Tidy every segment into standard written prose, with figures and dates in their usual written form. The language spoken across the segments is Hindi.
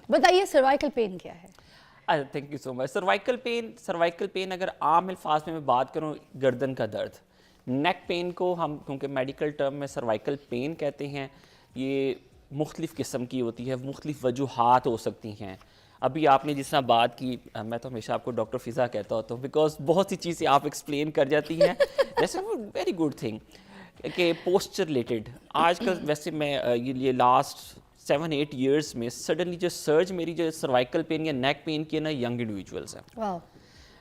बताइए सर्वाइकल पेन क्या है? Thank you so much. Cervical pain अगर आम अल्फाज में मैं बात करूँ, गर्दन का दर्द। नेक पेन को हम क्योंकि मेडिकल टर्म में सर्वाइकल पेन कहते हैं, ये मुख्तलिफ़ किस्म की होती है, मुख्तलिफ़ वजूहात हो सकती हैं। अभी आपने जिस तरह बात की, मैं तो हमेशा आपको डॉक्टर फ़िज़ा कहता होता हूँ बिकॉज बहुत सी चीज़ें आप एक्सप्लेन कर जाती हैं। दैट्स वेरी गुड थिंग कि पोस्चर रिलेटेड आजकल वैसे मैं ये लास्ट 7-8 ईयर्स में सडनली जो सर्ज मेरी जो सर्वाइकल पेन या नेक पेन की है ना, यंग इंडिविजुअल्स हैं। वाह।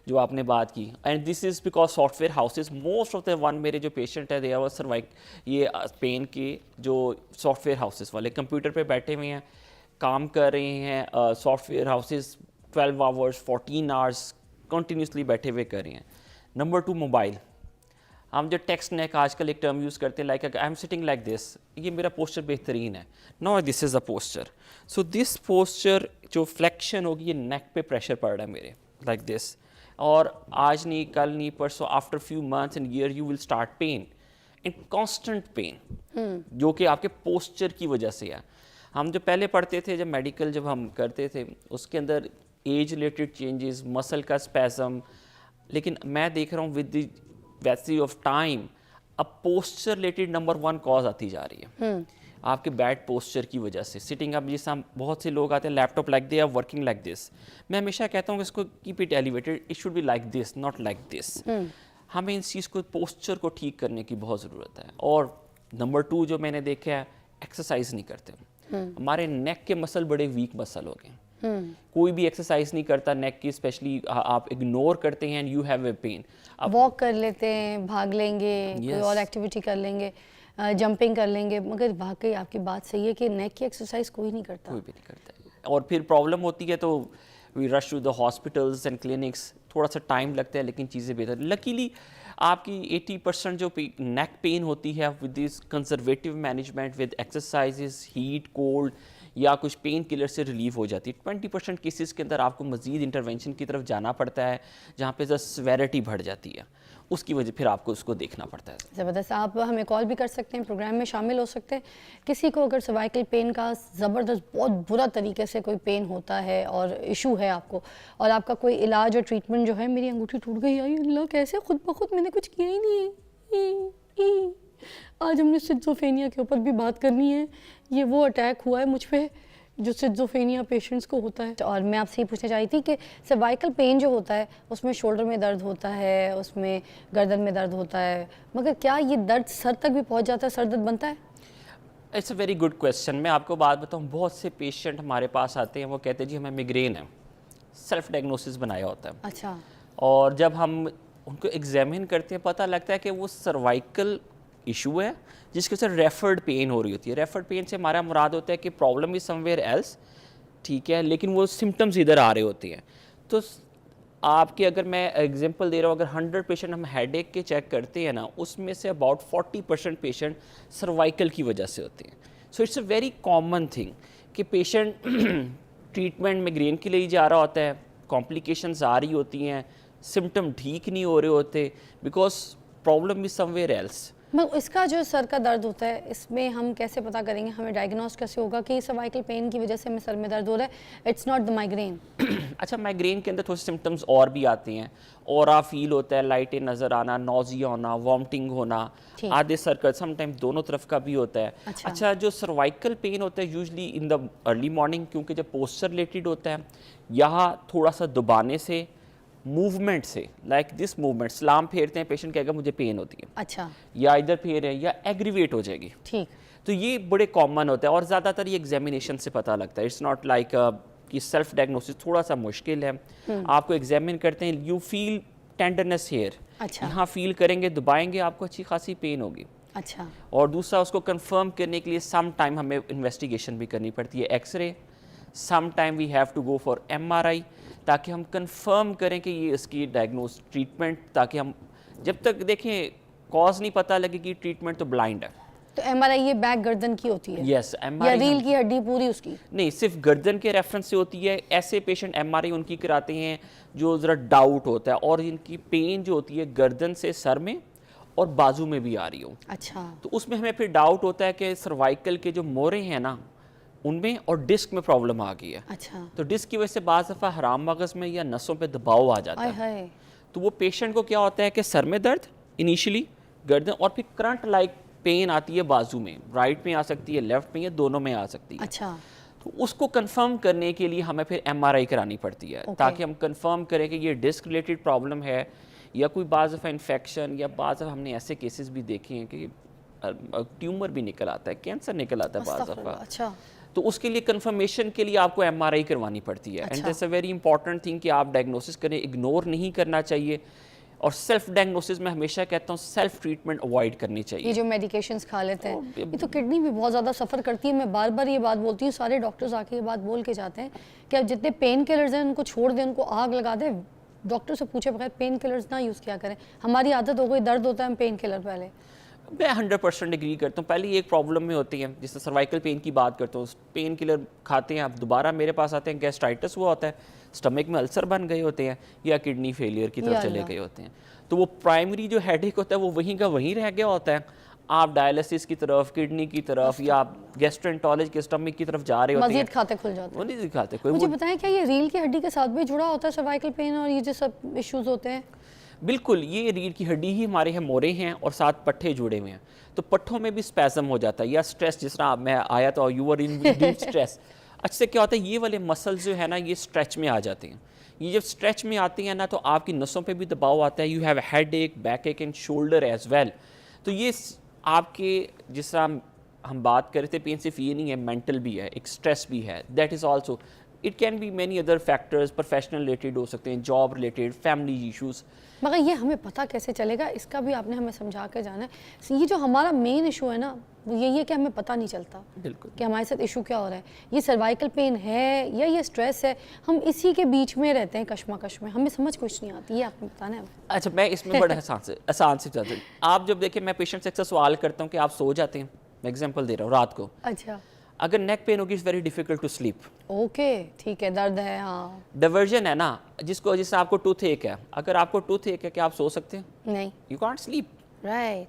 जो आपने बात की, and this is because software houses most of the one मेरे जो पेशेंट है दे आर ये पेन के जो सॉफ्टवेयर हाउसेज वाले कंप्यूटर पे बैठे हुए हैं, काम कर रहे हैं। Software houses 12 hours 14 hours continuously बैठे हुए कर रहे हैं। Number 2, mobile. हम जो टेक्स्ट नेक आजकल एक टर्म यूज़ करते हैं, like I am sitting like this, ये मेरा पोस्चर बेहतरीन है, no this is a posture. So this posture जो फ्लेक्शन होगी, ये नेक पे प्रेशर पड़ रहा है मेरे, लाइक दिस। और आज नहीं, कल नहीं, परसों, after few months and year you will start pain and constant pain, जो कि आपके पोस्चर की वजह से है। हम जो पहले पढ़ते थे, जब मेडिकल जब हम करते थे, उसके अंदर एज रिलेटेड चेंजेस, मसल का स्पैज़म, लेकिन मैं देख रहा हूँ विद द वैसी ऑफ टाइम अब पोस्चर रिलेटेड नंबर 1 कॉज आती जा रही है आपके बैड पोस्चर की वजह से। सिटिंग अप, जिस बहुत से लोग आते हैं laptop like they are working like this, मैं हमेशा कहता हूँ कि इसको keep it elevated, it should be like this, not like this. हमें इस चीज़ को, पोस्चर को ठीक करने की बहुत ज़रूरत है। और नंबर 2 जो मैंने देखा है, एक्सरसाइज नहीं करते। हमारे नेक के मसल बड़े वीक मसल हो गए, कोई भी एक्सरसाइज नहीं करता नेक की, स्पेशली आप इग्नोर करते हैं and you have a pain. Walk कर लेते हैं, भाग लेंगे, कोई और एक्टिविटी कर लेंगे, जंपिंग कर लेंगे, मगर वाकई आपकी बात सही है कि नेक की एक्सरसाइज कोई नहीं करता। कोई भी नहीं करता, और फिर प्रॉब्लम होती है तो we rush to the hospitals and clinics. थोड़ा सा टाइम लगता है लेकिन चीज़ें बेहतर। लकीली आपकी 80% जो नेक पेन होती है with this conservative management, with exercises, heat, cold या कुछ पेन किलर से रिलीव हो जाती है। 20% केसेस के अंदर आपको मज़ीद इंटरवेंशन की तरफ जाना पड़ता है, जहाँ पे सेवेरिटी बढ़ जाती है, उसकी वजह फिर आपको उसको देखना पड़ता है। ज़बरदस्त। आप हमें कॉल भी कर सकते हैं, प्रोग्राम में शामिल हो सकते हैं। किसी को अगर सर्वाइकल पेन का ज़बरदस्त बहुत बुरा तरीके से कोई पेन होता है और इशू है आपको, और आपका कोई इलाज और ट्रीटमेंट जो है, मेरी अंगूठी टूट गई, आई अल्लाह कैसे, खुद ब खुद मैंने कुछ किया ही नहीं। आज हमने सिज़ोफ्रेनिया के ऊपर भी बात करनी है। ये वो अटैक हुआ है मुझ पे जो सिज़ोफ्रेनिया पेशेंट्स को होता है। और मैं आपसे ये पूछना चाह रही थी कि सर्वाइकल पेन जो होता है, उसमें शोल्डर में दर्द होता है, उसमें गर्दन में दर्द होता है, मगर क्या ये दर्द सर तक भी पहुंच जाता है, सर दर्द बनता है? It's a very good question. मैं आपको बात बताऊँ, बहुत से पेशेंट हमारे पास आते हैं, वो कहते हैं जी हमें मिग्रेन है, सेल्फ डायग्नोसिस बनाया होता है। अच्छा। और जब हम उनको एग्जामिन करते हैं, पता लगता है कि वो सर्वाइकल इशू है जिसके वजह से रेफर्ड पेन हो रही होती है। रेफर्ड पेन से हमारा मुराद होता है कि प्रॉब्लम इज समवेयर एल्स, ठीक है, लेकिन वो सिम्टम्स इधर आ रहे होते हैं। तो आपके, अगर मैं एग्जांपल दे रहा हूँ, अगर 100 पेशेंट हम हेडेक के चेक करते हैं ना, उसमें से अबाउट 40% पेशेंट सर्वाइकल की वजह से होते हैं। So it's a very common thing कि पेशेंट ट्रीटमेंट मिग्रेन के लिए ही जा रहा होता है, कॉम्प्लिकेशंस आ रही होती हैं, सिम्टम ठीक नहीं हो रहे होते because problem is somewhere else. इसका जो सर का दर्द होता है, इसमें हम कैसे पता करेंगे, हमें डायग्नोस कैसे होगा कि सर्वाइकल पेन की वजह से हमें सर में दर्द हो रहा है, इट्स नॉट द माइग्रेन? अच्छा, माइग्रेन के अंदर थोड़े सिम्टम्स और भी आते हैं। ऑरा फील होता है, लाइटें नज़र आना, नोजिया होना, वॉमिटिंग होना, आधे सर का, समटाइम दोनों तरफ का भी होता है। अच्छा, जो सर्वाइकल पेन होता है usually in the early morning, क्योंकि जब पोस्चर रिलेटेड होता है, यहाँ थोड़ा सा दबाने से, मूवमेंट से, लाइक दिस मूवमेंट, सलाम फेरते हैं, पेशेंट कहेगा मुझे पेन होती है। अच्छा। या इधर फेर है या एग्रीवेट हो जाएगी। ठीक। तो ये बड़े कॉमन होता है और ज़्यादातर ये एग्जामिनेशन से पता लगता है। इट्स नॉट लाइक कि सेल्फ डायग्नोसिस थोड़ा सा मुश्किल है। आपको एग्जामिन करते हैं, यू फील टेंडरनेस हेयर, अच्छा, यहाँ फील करेंगे, दबाएंगे, आपको अच्छी खासी पेन होगी। अच्छा। और दूसरा, उसको कंफर्म करने के लिए सम टाइम हमें इन्वेस्टिगेशन भी करनी पड़ती है, x-ray, some time we have to go for MRI, ताकि हम कंफर्म करें कि ये इसकी डायग्नोस ट्रीटमेंट, ताकि हम जब तक देखें कॉज नहीं पता लगेगी, ट्रीटमेंट तो ब्लाइंड है। तो MRI ये बैक गर्दन की होती है? यस, MRI या रील की हड्डी पूरी उसकी? नहीं, सिर्फ गर्दन के रेफरेंस से होती है। ऐसे पेशेंट MRI उनकी कराते हैं जो ज़रा डाउट होता है और इनकी पेन जो होती है गर्दन से सर में और बाजू में भी आ रही हो। अच्छा। तो उसमें हमें फिर डाउट होता है कि सर्वाइकल के जो मोरे हैं ना, उनमें और डिस्क में प्रॉब्लम आ गई है। अच्छा, तो डिस्क की वजह से बाज़ दफ़ा हराम मगज़ में या नसों पे दबाव आ जाता आय है। हाय, तो वो पेशेंट को क्या होता है कि सर में दर्द इनिशियली, गर्दन, और फिर करंट लाइक पेन आती है बाजू में, राइट में आ सकती है, लेफ्ट में, या दोनों में आ सकती है। अच्छा, तो उसको कंफर्म करने के लिए हमें फिर एमआरआई करानी पड़ती है, ताकि हम कंफर्म करें कि ये डिस्क रिलेटेड प्रॉब्लम है या कोई बाज़ दफ़ा इन्फेक्शन, या बाज़ दफ़ा हमने ऐसे केसेस भी देखे हैं कि ट्यूमर भी निकल आता है, कैंसर निकल आता है बाज़ अस्तगफुरुल्लाह, दफ़ा। अच्छा, तो उसके लिए कंफर्मेशन के लिए आपको एमआरआई करवानी पड़ती है। एंड अच्छा। That's a very important thing कि आप डायग्नोसिस करें, इग्नोर नहीं करना चाहिए। और सेल्फ डायग्नोसिस में हमेशा कहता हूँ सेल्फ ट्रीटमेंट अवॉइड करनी ये चाहिए। जो मेडिकेशंस खा लेते हैं, तो ये तो किडनी भी बहुत ज़्यादा सफ़र करती है। मैं बार बार ये बात बोलती हूँ, सारे डॉक्टर्स आके ये बात बोल के जाते हैं कि आप जितने पेन किलर्स हैं उनको छोड़ दें, उनको आग लगा दें, डॉक्टर से पूछे बगैर पेन किलर्स ना यूज़ किया करें। हमारी आदत हो गई, दर्द होता है हम पेन किलर पहले। मैं 100% एग्री करता हूँ। पहले एक प्रॉब्लम में होती है, जिससे सर्वाइकल पेन की बात करता हूँ, पेन किलर खाते हैं, आप दोबारा मेरे पास आते हैं, गैस्ट्राइटिस हुआ होता है, स्टमक में अल्सर बन गए होते हैं, या किडनी फेलियर की तरफ या चले अल्लाह। गए होते हैं। तो वो प्राइमरी जो हेडेक होता है वो वहीं का वहीं रह गया होता है। आप डायलिसिस की तरफ, किडनी की तरफ, या आप गैस्ट्रोएंटरोलॉजी के स्टमक की तरफ जा रहे होते हैं, मजीद खाते खुल जाते वो हैं। नहीं दिखाते कोई। मुझे वो बताएं, क्या ये रीढ़ की हड्डी के साथ भी जुड़ा होता है सर्वाइकल पेन और ये जो सब इश्यूज होते हैं? बिल्कुल, ये रीढ़ की हड्डी ही हमारे यहाँ मोरे हैं और साथ पट्ठे जुड़े हुए हैं, तो पट्ठों में भी स्पैज़म हो जाता है, या स्ट्रेस, जिस तरह मैं आया तो you are in deep stress. अच्छे से क्या होता है, ये वाले मसल्स जो है ना, ये स्ट्रेच में आ जाते हैं। ये जब स्ट्रेच में आते हैं ना, तो आपकी नसों पे भी दबाव आता है, यू हैव हेड एक, बैक एक एंड शोल्डर एज वेल। तो ये आपके, जिस तरह हम बात कर रहे थे, पेन सिर्फ ये नहीं है, मेंटल भी है, एक स्ट्रेस भी है, that is also, it can be many other factors, professional related हो सकते हैं, जॉब रिलेटेड, फैमिली इशूज़। मगर ये हमें पता कैसे चलेगा, इसका भी आपने हमें समझा के जाना है। ये जो हमारा मेन इशू है ना, वो यही है कि हमें पता नहीं चलता बिल्कुल। कि हमारे साथ इशू क्या हो रहा है। ये सर्वाइकल पेन है या ये स्ट्रेस है, हम इसी के बीच में रहते हैं, कश्मकश में, हमें समझ कुछ नहीं आती। ये आपने बताना है। अच्छा, मैं इसमें बड़ा आसान से बताता हूँ। आप जब देखें, मैं पेशेंट से अक्सर सवाल करता हूँ कि आप सो जाते हैं, मैं एग्जांपल दे रहा हूँ, रात को अच्छा, अगर नेक पेन होगी, is very difficult to sleep. Okay, ठीक है, दर्द है, हाँ, डाइवर्जन है ना, जिससे आपको टूथ एक है, अगर आपको टूथ एक है, क्या आप सो सकते हैं? नहीं, यू कांट स्लीप, राइट,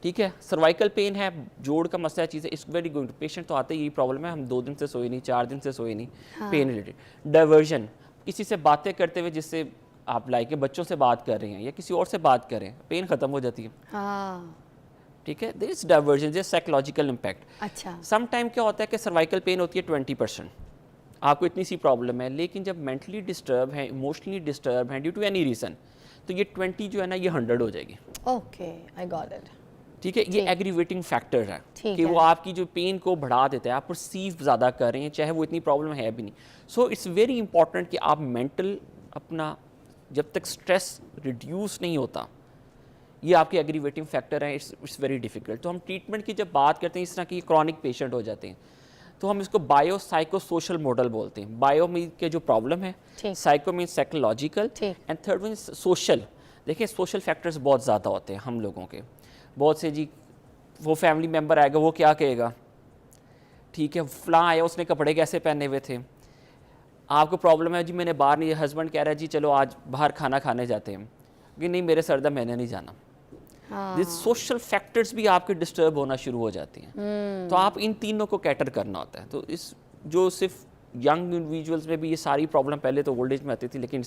ठीक है। सर्वाइकल पेन है, जोड़ का मसला चीज़ है, इट्स वेरी गुड। पेशेंट तो आते ही यही प्रॉब्लम है, हम 2 दिन से सोए नहीं, 4 दिन से सोए नहीं, पेन रिलेटेड। डाइवर्जन, किसी से बातें करते हुए, जिससे आप लाइक बच्चों से बात कर रहे हैं या किसी और से बात कर रहे हैं, पेन खत्म हो जाती है, हाँ, ठीक है। There is diversion, there psychological impact. अच्छा, सम टाइम क्या होता है कि सर्वाइकल पेन होती है 20%, आपको इतनी सी प्रॉब्लम है, लेकिन जब मेंटली डिस्टर्ब है, इमोशनली डिस्टर्ब है ड्यू टू एनी रीज़न, तो ये 20 जो है ना, ये 100 हो जाएगी, ओके, आई गॉट इट, ठीक है। ये एग्रीवेटिंग फैक्टर है ठीक कि है। वो आपकी जो पेन को बढ़ा देता है, आप परसीव ज़्यादा कर रहे हैं, चाहे वो इतनी प्रॉब्लम है भी नहीं। सो इट्स वेरी इंपॉर्टेंट कि आप मेंटल अपना, जब तक स्ट्रेस रिड्यूस नहीं होता, ये आपके एग्रीवेटिंग फैक्टर हैं, इट्स वेरी डिफिकल्ट। तो हम ट्रीटमेंट की जब बात करते हैं, इस तरह की क्रॉनिक पेशेंट हो जाते हैं, तो हम इसको बायो साइको सोशल मॉडल बोलते हैं। बायो में के जो प्रॉब्लम है, ठीक। साइको में साइकोलॉजिकल, ठीक। And third mean social. देखिए, सोशल फैक्टर्स बहुत ज़्यादा होते हैं हम लोगों के, बहुत से जी, वो फैमिली मेम्बर आएगा, वो क्या कहेगा, ठीक है, फलां आया, उसने कपड़े कैसे पहने हुए थे। आपको प्रॉब्लम है जी, मैंने बाहर नहीं, हस्बैंड कह रहा है जी चलो आज बाहर खाना खाने जाते हैं, कि नहीं मेरे सरदा, मैंने नहीं जाना। हाँ, सोशल फैक्टर्स भी आपके डिस्टर्ब होना शुरू हो जाती हैं। तो आप इन तीनों को कैटर करना होता है। तो इस जो सिर्फ यंग इंडिविजुअल्स में भी ये सारी प्रॉब्लम पहले तो ओल्ड एज में आती थी, लेकिन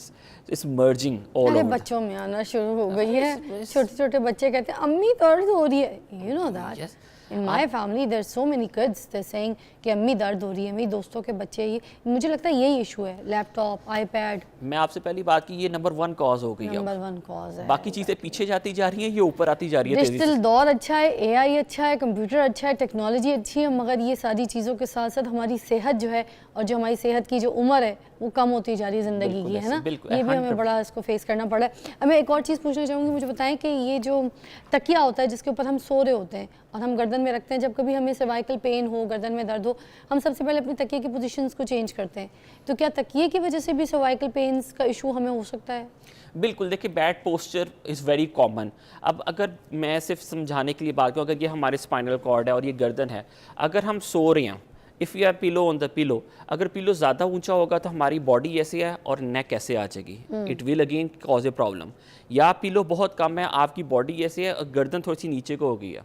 इस मर्जिंग ऑल अरे ओवर। बच्चों में आना शुरू हो गई है। छोटे छोटे बच्चे कहते हैं अम्मी दर्द हो रही है, you know that in my family there so many kids they saying कि अम्मी दर्द हो रही है। मेरी दोस्तों के बच्चे, ये मुझे लगता है यही इशू है, लैपटॉप, आईपैड मैं आपसे पहली बात की, ये नंबर 1 कॉज हो गई अब। नंबर 1 कॉज है। बाकी चीज़ें पीछे जाती जा रही हैं, ये ऊपर आती जा रही है तेजी से। डिजिटल दौर अच्छा है, एआई अच्छा है, कंप्यूटर अच्छा है, टेक्नोलॉजी अच्छी है, मगर ये सारी चीज़ों के साथ साथ हमारी सेहत जो है, और जो हमारी सेहत की जो उम्र है, वो कम होती जा रही है ज़िंदगी बिल्कुल की, है ऐसे, ना। बिल्कुल, ये भी हमें 100% बड़ा इसको फेस करना पड़ा है। अब मैं एक और चीज़ पूछना चाहूँगी, मुझे बताएं कि ये जो तकिया होता है जिसके ऊपर हम सो रहे होते हैं और हम गर्दन में रखते हैं, जब कभी हमें सर्वाइकल पेन हो, गर्दन में दर्द हो, हम सबसे पहले अपनी तकिए की पोजीशंस को चेंज करते हैं। तो क्या तकिए की वजह से भी सर्वाइकल पेन्स का इशू हमें हो सकता है? बिल्कुल, देखिए, bad posture is very common. अब अगर मैं सिर्फ समझाने के लिए बात करूँ, अगर ये हमारे स्पाइनल कॉर्ड है और ये गर्दन है, अगर हम सो रहे हैं, if you have pillow on the pillow, अगर पिलो ज़्यादा ऊंचा होगा तो हमारी बॉडी ऐसे है और नेक ऐसे आ जाएगी, it will again cause a problem. या पिलो बहुत कम है, आपकी बॉडी ऐसे है और गर्दन थोड़ी सी नीचे को हो गई है,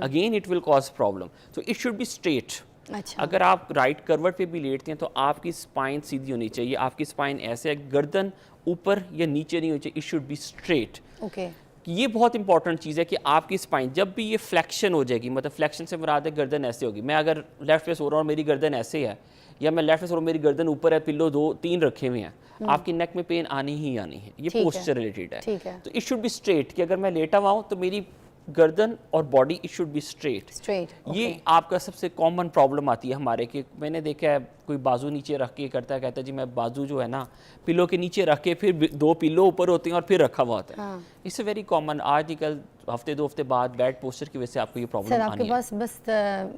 again it will cause problem. तो इट शुड बी स्ट्रेट, अच्छा। अगर आप राइट करवट पे भी लेटते हैं तो आपकी स्पाइन सीधी होनी चाहिए, आपकी स्पाइन ऐसे है, गर्दन ऊपर या नीचे नहीं होनी चाहिए, it should be straight. Okay. ये बहुत इंपॉर्टेंट चीज़ है कि आपकी स्पाइन जब भी ये फ्लेक्शन हो जाएगी, मतलब फ्लेक्शन से मुराद है गर्दन ऐसे होगी। मैं अगर लेफ्ट पे सो रहा हूँ और मेरी गर्दन ऐसे है, या मैं लेफ्ट पे सो रहा हूँ मेरी गर्दन ऊपर है, पिल्लो 2-3 रखे हुए हैं, आपकी नेक में पेन आनी ही आनी है। ये ठीक है, पोस्चर रिलेटेड है। ठीक है। तो इट शुड बी स्ट्रेट, कि अगर मैं लेटा हुआ हूँ तो मेरी गर्दन और body it should be straight. Straight. ये आपका सबसे कॉमन प्रॉब्लम आती है हमारे, कि मैंने देखा है कोई बाजू नीचे रख के करता है, कहता है जी मैं बाजू जो है ना पिलो के नीचे रख के, फिर 2 पिलो ऊपर होते हैं और फिर रखा हुआ होता है। हाँ। इससे वेरी कॉमन, आजकल हफ्ते 2 हफ्ते बाद बैड पोस्चर की वजह से आपको ये सर प्रॉब्लम आपके आनी है। पास बस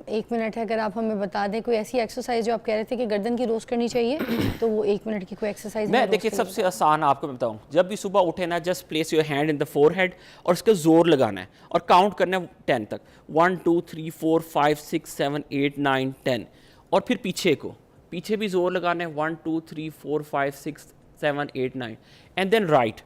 1 मिनट है, अगर आप हमें बता दें कोई ऐसी एक्सरसाइज जो आप कह रहे थे कि गर्दन की रोज करनी चाहिए, तो वो 1 मिनट की कोई एक्सरसाइज मैं देखिए सबसे आसान आपको मैं बताऊं, जब भी सुबह उठे ना, just place your hand in the forehead और उसका जोर लगाना है और काउंट करना है 10 तक, 1 2 3 4 5 6 7 8 9 10, और फिर पीछे भी जोर लगाना है 1 2 3 4 5 6 7 8 9, एंड देन राइट।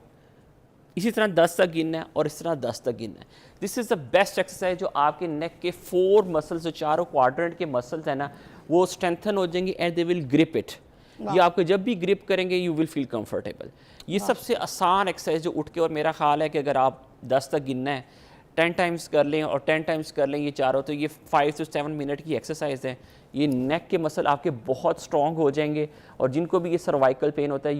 इसी तरह 10 तक गिनना है और इस तरह 10 तक गिनना है। This is the best exercise जो आपके नेक के 4 मसल्स, जो चारों क्वाड्रेंट के मसल्स हैं ना, वो स्ट्रेंथन हो जाएंगे and they will grip it. ये आपको जब भी ग्रिप करेंगे यू विल फील कंफर्टेबल। ये सबसे आसान एक्सरसाइज जो उठ के, और मेरा ख्याल है कि अगर आप 10 तक गिनना है, 10 टाइम्स कर लें और 10 टाइम्स कर लें ये चारों, तो ये 5 से 7 मिनट की एक्सरसाइज है। ये नेक के मसल आपके बहुत स्ट्रॉन्ग हो जाएंगे, और जिनको भी ये सर्वाइकल पेन होता है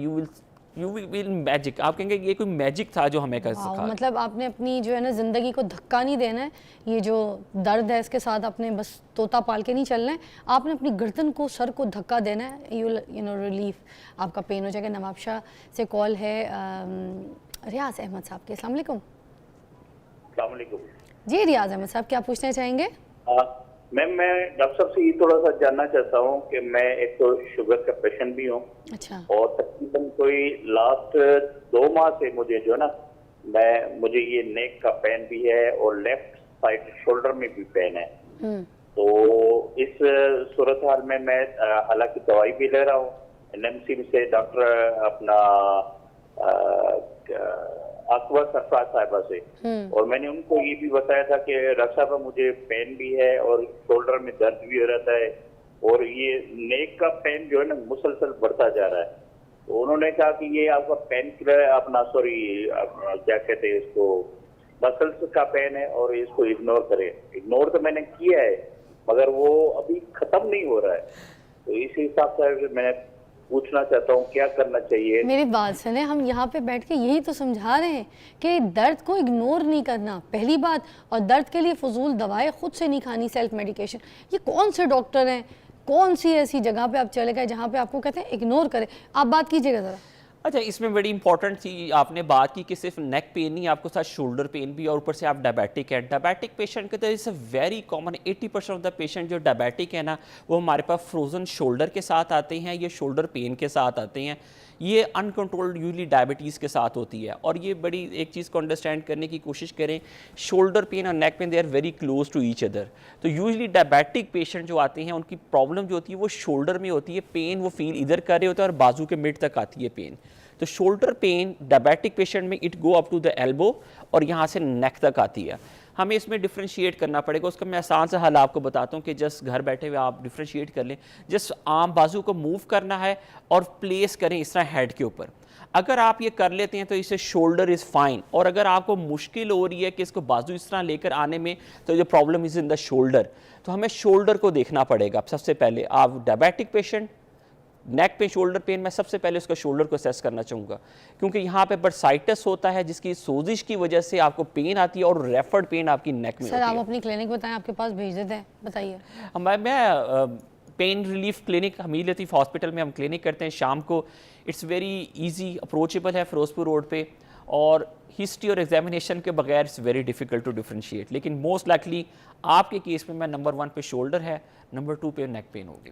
यू विल मैजिक, आप कहेंगे ये कोई मैजिक था जो हमें कर सिखा। मतलब आपने अपनी जो है ना ज़िंदगी को धक्का नहीं देना है, ये जो दर्द है इसके साथ आपने बस तोता पाल के नहीं चलना है, आपने अपनी गर्दन को, सर को धक्का देना है, यू नो रिलीफ, आपका पेन हो जाएगा। नवाबशाह से कॉल है रियाज अहमद साहब के। अस्सलाम वालेकुम। अस्सलाम वालेकुम। जी रियाज अहमद साहब, क्या पूछना चाहेंगे? मैम मैं डॉक्टर साहब से ये थोड़ा सा जानना चाहता हूँ कि मैं एक तो शुगर का पेशेंट भी हूँ, अच्छा। और तकरीबन कोई लास्ट 2 माह से मुझे जो है ना, मुझे ये नेक का पेन भी है और लेफ्ट साइड शोल्डर में भी पेन है। तो इस सूरत हाल में मैं हालांकि दवाई भी ले रहा हूँ एनएमसी से, डॉक्टर अपना अकबर सरफराज साहिबा से, और मैंने उनको ये भी बताया था कि डॉक्टर साहब मुझे पेन भी है और शोल्डर में दर्द भी हो रहता है, और ये नेक का पेन जो है ना मुसलसल बढ़ता जा रहा है। तो उन्होंने कहा कि ये आपका पेन किलर अपना क्या कहते हैं इसको, मसल्स का पेन है और इसको इग्नोर करें। इग्नोर तो मैंने किया है मगर वो अभी खत्म नहीं हो रहा है। तो इस हिसाब से मैं पूछना चाहता हूँ क्या करना चाहिए। मेरी बात सुने, हम यहाँ पे बैठ के यही तो समझा रहे हैं कि दर्द को इग्नोर नहीं करना, पहली बात, और दर्द के लिए फजूल दवाएं खुद से नहीं खानी, सेल्फ मेडिकेशन। ये कौन से डॉक्टर हैं, कौन सी ऐसी जगह पे आप चले गए जहाँ पे आपको कहते हैं इग्नोर करें? आप बात कीजिएगा ज़रा। अच्छा, इसमें बड़ी इंपॉर्टेंट थी आपने बात की कि सिर्फ नेक पेन नहीं, आपको साथ शोल्डर पेन भी, और ऊपर से आप डायबिटिक है। डायबिटिक पेशेंट के तो it's a very common, 80% of the patient जो डायबिटिक है ना, वो हमारे पास फ्रोजन शोल्डर के साथ आते हैं, ये शोल्डर पेन के साथ आते हैं। ये अनकंट्रोल्ड यूजली डायबिटीज़ के साथ होती है। और ये बड़ी एक चीज़ को अंडरस्टैंड करने की कोशिश करें, शोल्डर पेन और neck pain they are very close to each other. तो यूजली डायबिटिक पेशेंट जो आते हैं उनकी प्रॉब्लम जो होती है वो शोल्डर में होती है, पेन वो फील इधर कर रहे होते हैं और बाजू के मिड तक आती है पेन। तो शोल्डर पेन डायबिटिक पेशेंट में it go up to the elbow और यहाँ से नेक तक आती है। हमें इसमें डिफ्रेंशिएट करना पड़ेगा। उसका मैं आसान सा हल आपको बताता हूँ कि जस्ट घर बैठे हुए आप डिफ्रेंशिएट कर लें। जस्ट आर्म बाजू को मूव करना है और प्लेस करें इस तरह हेड के ऊपर। अगर आप ये कर लेते हैं तो इससे शोल्डर इज़ फाइन। और अगर आपको मुश्किल हो रही है कि इसको बाजू इस तरह लेकर आने में, तो जो problem is in the shoulder, तो हमें शोल्डर को देखना पड़ेगा। सबसे पहले आप डायबिटिक पेशेंट, नेक पे शोल्डर पेन, मैं सबसे पहले उसका शोल्डर को असेस करना चाहूँगा, क्योंकि यहाँ पे बर्साइटिस होता है जिसकी सोजिश की वजह से आपको पेन आती है और रेफर्ड पेन आपकी नेक में सर होती आप है। अपनी क्लिनिक बताएं, आपके पास भेज देते हैं, बताइए। मैं पेन रिलीफ क्लिनिक हमीद लतीफ़ हॉस्पिटल में हम क्लिनिक करते हैं शाम को। इट्स वेरी इजी, अप्रोचेबल है फिरोजपुर रोड पे, और हिस्ट्री और एग्जामिनेशन के बगैर it's very difficult to differentiate. लेकिन मोस्ट लाइकली आपके केस में मैं नंबर 1 पे शोल्डर है, नंबर 2 पे नेक पेन होगी।